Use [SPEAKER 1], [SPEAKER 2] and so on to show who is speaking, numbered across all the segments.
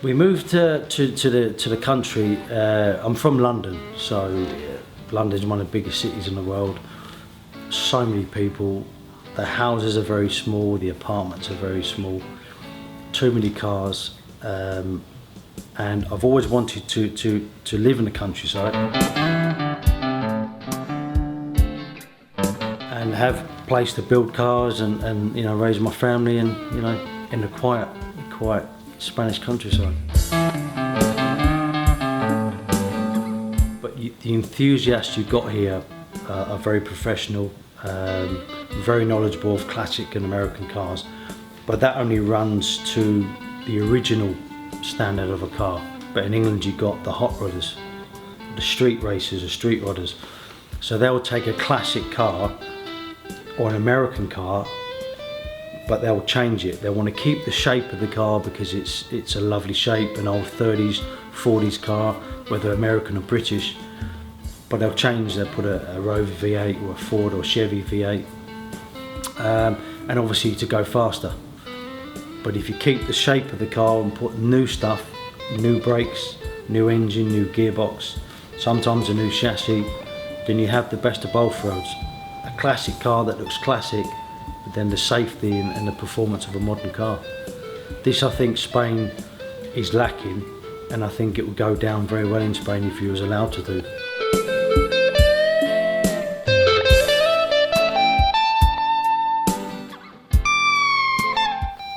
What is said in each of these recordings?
[SPEAKER 1] We moved to the country. I'm from London, so London's one of the biggest cities in the world. So many people. The houses are very small. The apartments are very small. Too many cars, and I've always wanted to live in the countryside and have a place to build cars and you know, raise my family and, you know, in the quiet Spanish countryside. But the enthusiasts you got here are very professional, very knowledgeable of classic and American cars, but that only runs to the original standard of a car. But in England you got the hot rodders, the street racers, the street rodders. So they'll take a classic car or an American car, but they'll change it. They want to keep the shape of the car because it's a lovely shape, an old 30s, 40s car, whether American or British, but they'll change, they'll put a Rover V8 or a Ford or Chevy V8, and obviously to go faster. But if you keep the shape of the car and put new stuff, new brakes, new engine, new gearbox, sometimes a new chassis, then you have the best of both worlds. A classic car that looks classic, but then the safety and the performance of a modern car. This, I think, Spain is lacking, and I think it would go down very well in Spain if you was allowed to do.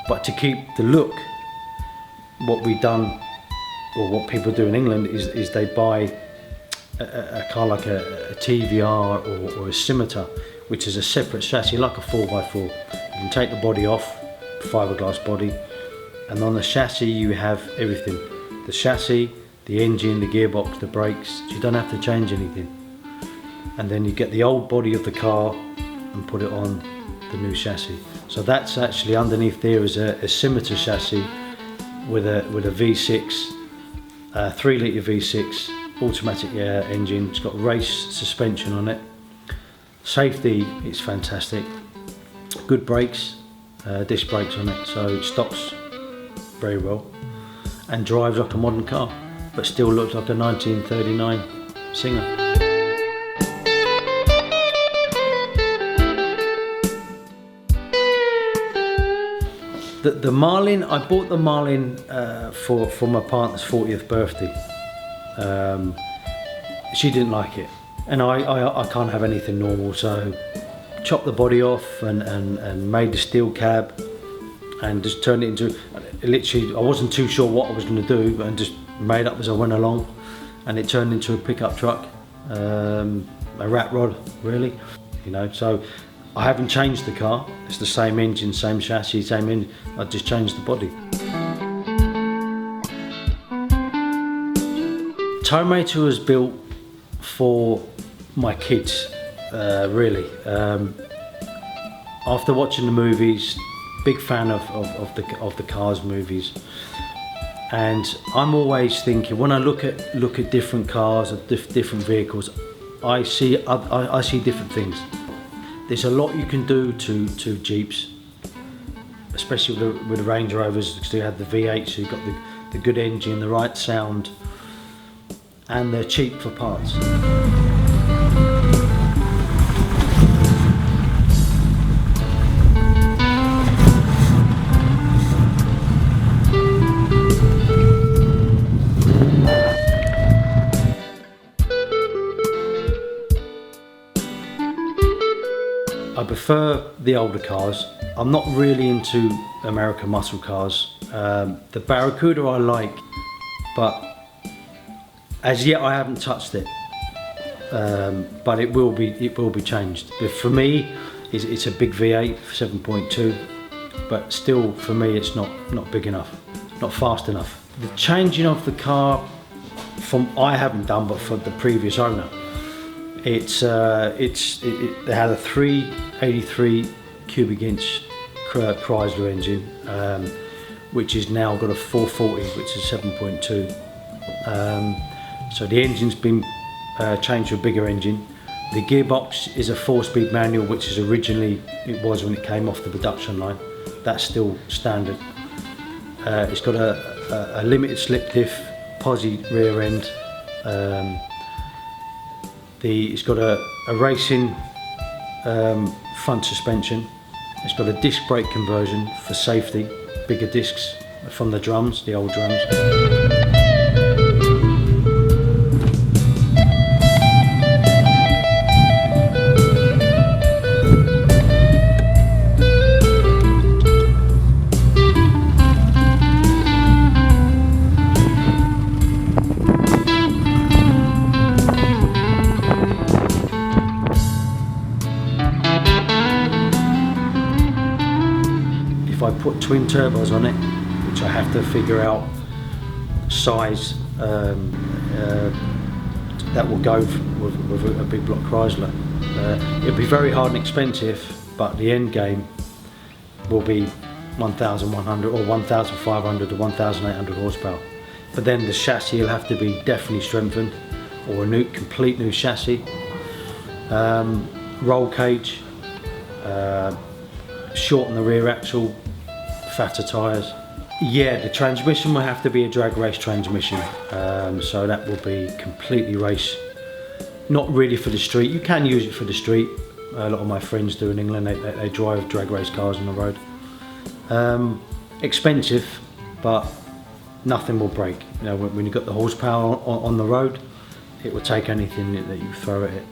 [SPEAKER 1] But to keep the look, what we've done, or what people do in England, is they buy a car like a TVR or a scimitar, which is a separate chassis, like a 4x4. You can take the body off, fiberglass body, and on the chassis you have everything. The chassis, the engine, the gearbox, the brakes, so you don't have to change anything. And then you get the old body of the car and put it on the new chassis. So that's actually underneath there is a scimitar chassis with a V6, 3 litre V6, automatic engine. It's got race suspension on it. Safety is fantastic. Good brakes, disc brakes on it, so it stops very well and drives like a modern car, but still looks like a 1939 Singer. The Marlin, I bought the Marlin for my partner's 40th birthday. She didn't like it, and I can't have anything normal, so chopped the body off and made the steel cab and just turned it into, literally, I wasn't too sure what I was going to do and just made up as I went along, and it turned into a pickup truck, a rat rod really, you know. So I haven't changed the car, it's the same engine, same chassis, same engine, I just changed the body. Tomato was built for my kids, really. After watching the movies, big fan of the Cars movies, and I'm always thinking, when I look at different cars, different vehicles, I see different things. There's a lot you can do to Jeeps, especially with the Range Rovers, because they have the V8, so you've got the good engine, the right sound, and they're cheap for parts. I prefer the older cars. I'm not really into American muscle cars. The Barracuda I like, but as yet I haven't touched it. But it will be changed. But for me, it's a big V8, 7.2, but still for me it's not big enough, not fast enough. The changing of the car, I haven't done, but for the previous owner, they had a 383 cubic inch Chrysler engine, which is now got a 440, which is 7.2. So the engine's been changed to a bigger engine. The gearbox is a 4-speed manual, which is originally it was when it came off the production line. That's still standard. It's got a limited slip diff, posi rear end. It's got a racing front suspension. It's got a disc brake conversion for safety, bigger discs from the drums, the old drums. If I put twin turbos on it, which I have to figure out size that will go with a big block Chrysler. It'll be very hard and expensive, but the end game will be 1,100 or 1,500 to 1,800 horsepower. But then the chassis will have to be definitely strengthened, or a complete new chassis. Roll cage, shorten the rear axle, fatter tyres. Yeah, the transmission will have to be a drag race transmission, so that will be completely race, not really for the street. You can use it for the street. A lot of my friends do in England, they drive drag race cars on the road. Expensive, but nothing will break. You know, when you've got the horsepower on the road, it will take anything that you throw at it.